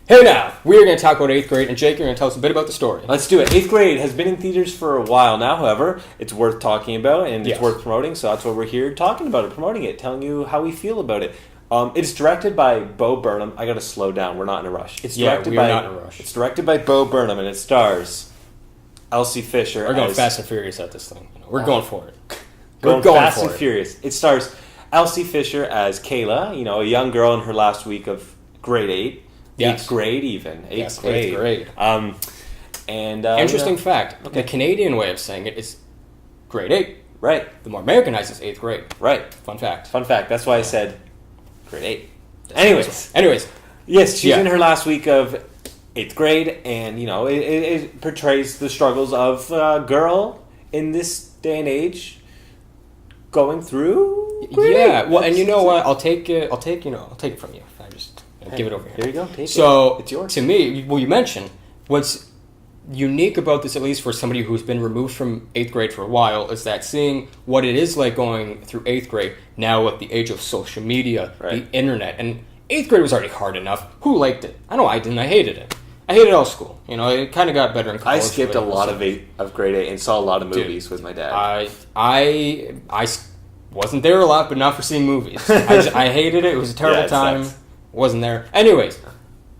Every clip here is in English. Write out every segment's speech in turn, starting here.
Hey now, we're going to talk about 8th grade, and Jake, you're going to tell us a bit about the story. Let's do it. 8th grade has been in theaters for a while now, however. It's worth talking about, and it's worth promoting, so that's why we're here talking about it, promoting it, telling you how we feel about it. It's directed by Bo Burnham. I got to slow down. We're not in a rush. We are not in a rush. It's directed by Bo Burnham, and it stars Elsie Fisher. We're going fast and furious at this thing. We're going for it. Going fast and furious. It stars Elsie Fisher as Kayla, a young girl in her last week of grade 8. Yes. 8th grade even. 8th grade. 8th grade. Interesting fact. Okay. The Canadian way of saying it is grade 8. Right. The more Americanized is 8th grade. Right. Fun fact. That's why I said grade 8. Anyways. Yes, she's in her last week of 8th grade, and, it portrays the struggles of a girl in this day and age going through grade 8. Well, and you know what? I'll take it from you. I just give it over here. There you go. Take it. It's yours. To me, you mentioned what's unique about this, at least for somebody who's been removed from 8th grade for a while, is that seeing what it is like going through 8th grade now at the age of social media, the internet, and 8th grade was already hard enough. Who liked it? I know I didn't. I hated it. I hated all school. It kind of got better in college. I skipped a lot of grade 8 and saw a lot of movies with my dad. I wasn't there a lot, but not for seeing movies. I hated it. It was a terrible time. Sucks. Wasn't there. Anyways,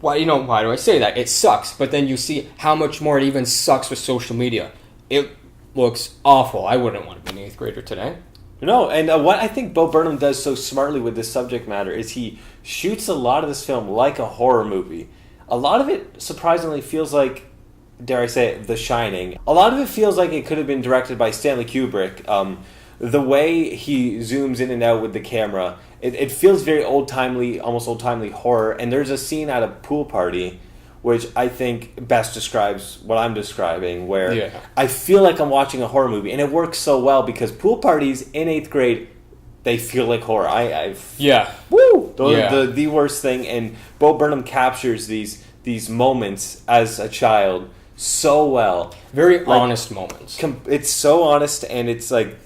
why do I say that? It sucks, but then you see how much more it even sucks with social media. It looks awful. I wouldn't want to be an 8th grader today. No, and what I think Bo Burnham does so smartly with this subject matter is he shoots a lot of this film like a horror movie. A lot of it, surprisingly, feels like, dare I say it, The Shining. A lot of it feels like it could have been directed by Stanley Kubrick. The way he zooms in and out with the camera, it feels very old-timely, almost old-timely horror. And there's a scene at a pool party, which I think best describes what I'm describing, where I feel like I'm watching a horror movie. And it works so well because pool parties in 8th grade, they feel like horror. Those are the worst thing. And Bo Burnham captures these moments as a child so well. Very honest moments. It's so honest, and it's like,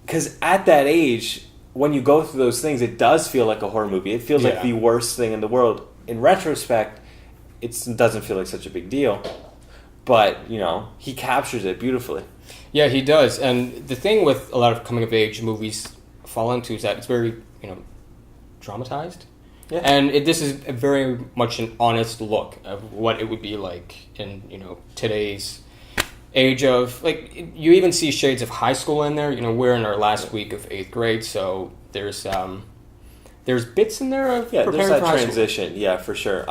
because at that age, when you go through those things, it does feel like a horror movie. It feels like the worst thing in the world. In retrospect, it doesn't feel like such a big deal. But, he captures it beautifully. Yeah, he does. And the thing with a lot of coming-of-age movies fall into is that it's very, dramatized. Yeah. And this is very much an honest look of what it would be like in, today's age of, you even see shades of high school in there. We're in our last week of 8th grade, so there's bits in there of preparing there's that for high transition. School. Yeah, for sure.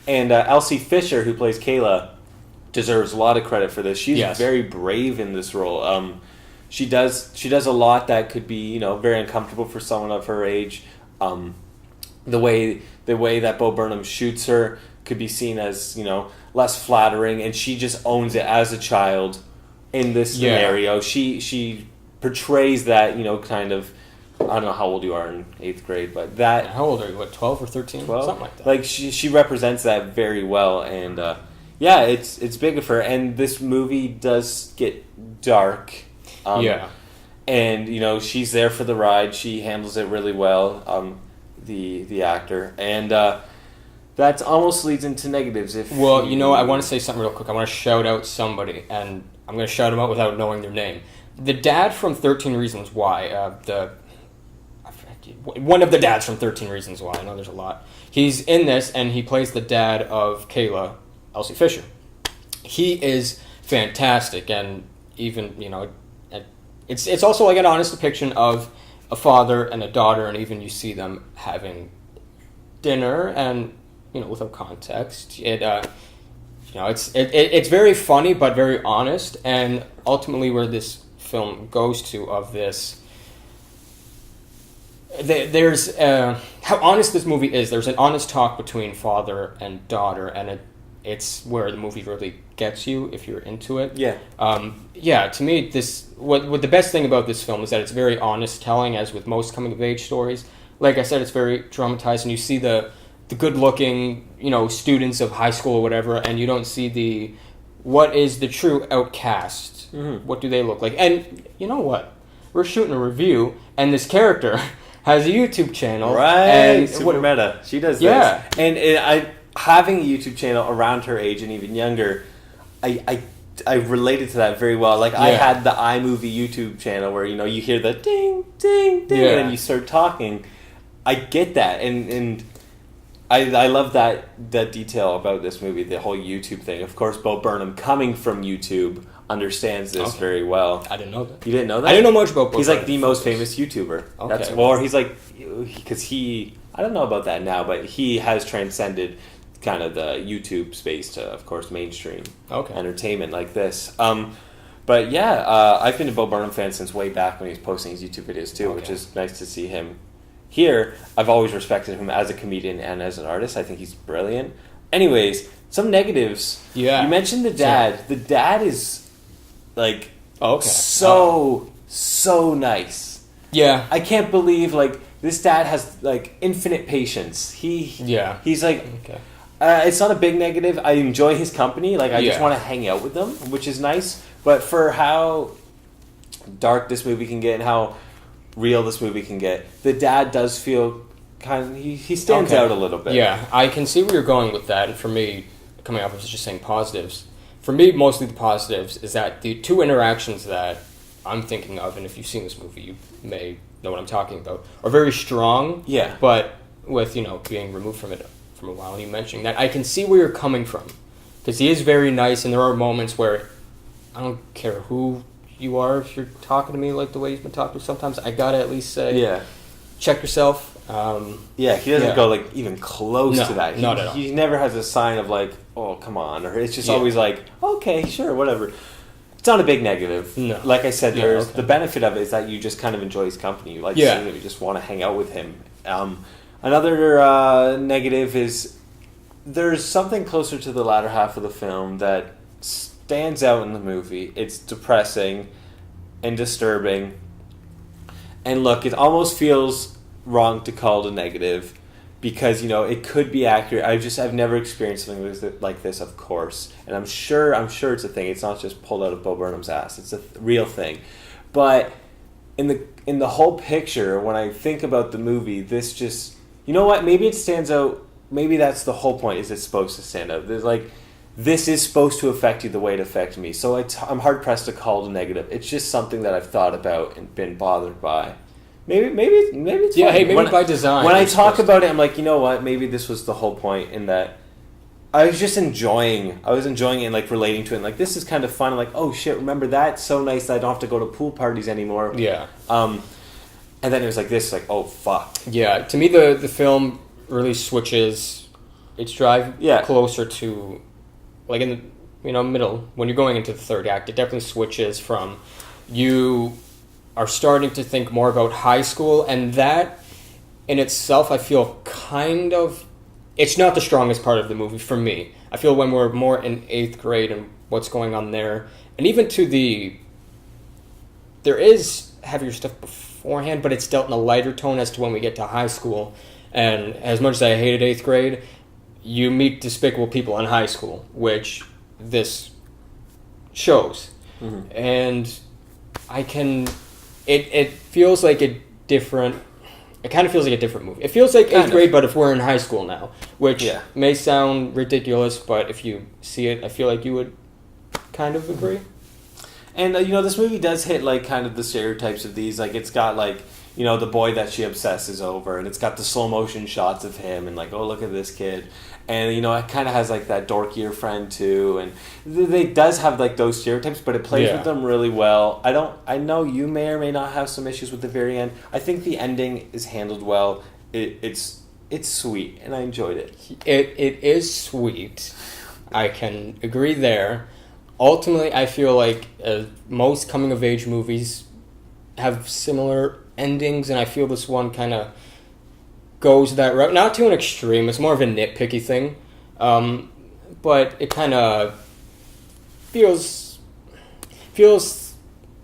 And Elsie Fisher, who plays Kayla, deserves a lot of credit for this. She's very brave in this role. She does a lot that could be, very uncomfortable for someone of her age. The way that Bo Burnham shoots her could be seen as, less flattering, and she just owns it as a child in this scenario. She portrays that, kind of, I don't know how old you are in 8th grade, but that... How old are you? 12 or 13? 12? Something like that. She represents that very well, and it's big of her, and this movie does get dark. And, she's there for the ride. She handles it really well, the actor, and that almost leads into negatives. I want to say something real quick. I want to shout out somebody, and I'm going to shout them out without knowing their name. The dad from 13 Reasons Why, one of the dads from 13 Reasons Why, I know there's a lot. He's in this, and he plays the dad of Kayla, Elsie Fisher. He is fantastic, and even, it's also like an honest depiction of a father and a daughter, and even you see them having dinner, and without context, it's very funny but very honest, and ultimately where this film goes to of this, there's how honest this movie is. There's an honest talk between father and daughter, and it's where the movie really gets you if you're into it. To me, what the best thing about this film is that it's very honest telling, as with most coming of age stories. Like I said, it's very dramatized, and you see the good looking, students of high school or whatever, and you don't see what is the true outcast. Mm-hmm. What do they look like? And you know what? We're shooting a review, and this character has a YouTube channel. Right, super meta. She does this. And having a YouTube channel around her age and even younger, I related to that very well. Like, I had the iMovie YouTube channel where, you hear the ding, ding, ding, and then you start talking. I get that, and I love that detail about this movie, the whole YouTube thing. Of course, Bo Burnham, coming from YouTube, understands this very well. I didn't know that. You didn't know that? I didn't know much about Bo He's Burnham. like the most famous YouTuber. Okay. Or he's like, because I don't know about that now, but he has transcended kind of the YouTube space to, of course, mainstream entertainment like this. But yeah, I've been a Bo Burnham fan since way back when he was posting his YouTube videos too, which is nice to see him here. I've always respected him as a comedian and as an artist. I think he's brilliant. Anyways, some negatives. Yeah. You mentioned the dad. Sure. The dad is like so nice. Yeah. I can't believe this dad has infinite patience. He's like it's not a big negative. I enjoy his company. I just want to hang out with them, which is nice. But for how dark this movie can get and how real this movie can get, the dad does feel kind of he stands out a little bit. Yeah, I can see where you're going with that. And for me, coming off of just saying positives, for me, mostly the positives is that the two interactions that I'm thinking of, and if you've seen this movie, you may know what I'm talking about, are very strong. Yeah. But with being removed from it from a while, and you mentioning that, I can see where you're coming from, because he is very nice, and there are moments where I don't care who you are, if you're talking to me like the way he's been talking to, sometimes I gotta at least say, check yourself. He doesn't go even close to that. Not at all. He never has a sign of oh, come on, or it's just always okay, sure, whatever. It's not a big negative. No. Like I said, there's the benefit of it is that you just kind of enjoy his company. You seeing him, you just want to hang out with him. Another negative is there's something closer to the latter half of the film that stands out in the movie. It's depressing and disturbing. And look, it almost feels wrong to call it a negative because, it could be accurate. I've never experienced something like this, of course. And I'm sure it's a thing. It's not just pulled out of Bo Burnham's ass. It's a real thing. But in the whole picture, when I think about the movie, this just... You know what? Maybe it stands out. Maybe that's the whole point, is it's supposed to stand out. There's this is supposed to affect you the way it affected me. So I'm hard-pressed to call it a negative. It's just something that I've thought about and been bothered by. Maybe it's yeah. fine. Hey, maybe by design. When I talk about it, I'm like, you know what? Maybe this was the whole point. In that, I was just enjoying. I was enjoying it and relating to it. And this is kind of fun. I'm like, oh shit! Remember that? So nice that I don't have to go to pool parties anymore. Yeah. And then it was this. Oh fuck. Yeah. To me, the film really switches its drive closer to, in the middle, when you're going into the third act. It definitely switches from you are starting to think more about high school, and that in itself, I feel it's not the strongest part of the movie for me. I feel when we're more in 8th grade and what's going on there, and even there is heavier stuff beforehand, but it's dealt in a lighter tone as to when we get to high school. And as much as I hated 8th grade, you meet despicable people in high school, which this shows. Mm-hmm. And It feels like a different... It kind of feels like a different movie. It feels like 8th grade, but if we're in high school now, which may sound ridiculous, but if you see it, I feel like you would kind of agree. And, this movie does hit, kind of the stereotypes of these. It's got, the boy that she obsesses over, and it's got the slow motion shots of him, and, oh, look at this kid. And, it kind of has, that dorkier friend, too. And it does have, those stereotypes, but it plays with them really well. I know you may or may not have some issues with the very end. I think the ending is handled well. It's sweet, and I enjoyed it. It is sweet. I can agree there. Ultimately, I feel like most coming-of-age movies have similar endings, and I feel this one kind of goes that route. Not to an extreme, it's more of a nitpicky thing, but it kind of feels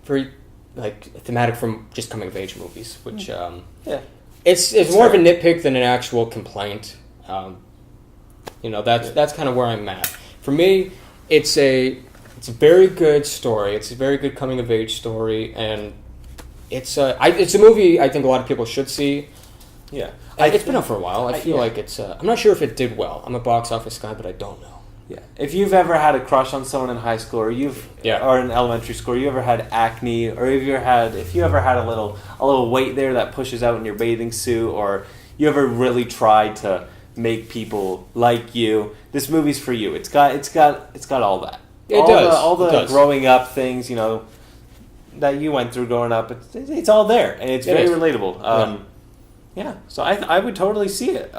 very thematic from just coming-of-age movies, which it's more of a nitpick than an actual complaint. That's kind of where I'm at. For me, it's a very good story. It's a very good coming-of-age story, and it's a movie I think a lot of people should see. Yeah. It's been out for a while. I feel like it's... I'm not sure if it did well. I'm a box office guy, but I don't know. Yeah. If you've ever had a crush on someone in high school, or or in elementary school, or you ever had acne, or if you ever had a little weight there that pushes out in your bathing suit, or you ever really tried to make people like you, this movie's for you. It's got all that. It does. All the growing up things, that you went through growing up. It's all there, and it's very relatable. Yeah. So I would totally see it.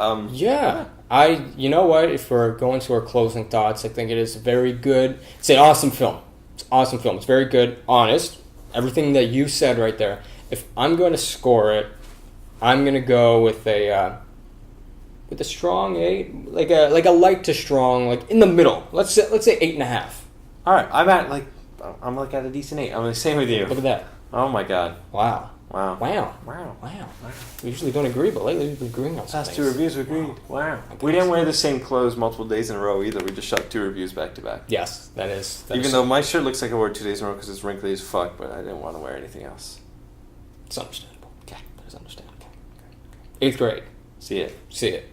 You know what? If we're going to our closing thoughts, I think it is very good. It's an awesome film. It's an awesome film. It's very good, honest. Everything that you said right there. If I'm going to score it, I'm going to go with a strong 8, like a light to strong, like in the middle. Let's say 8.5. All right, I'm at a decent 8. I'm the same with you. Look at that. Oh my God. Wow. Wow. We usually don't agree, but lately we've been agreeing on some Last 2 reviews we agreed. Wow. We didn't wear the same clothes multiple days in a row either. We just shot 2 reviews back to back. Yes, that is. Even though my shirt looks like I wore 2 days in a row because it's wrinkly as fuck, but I didn't want to wear anything else. It's understandable. Okay, that is understandable. 8th grade. See it.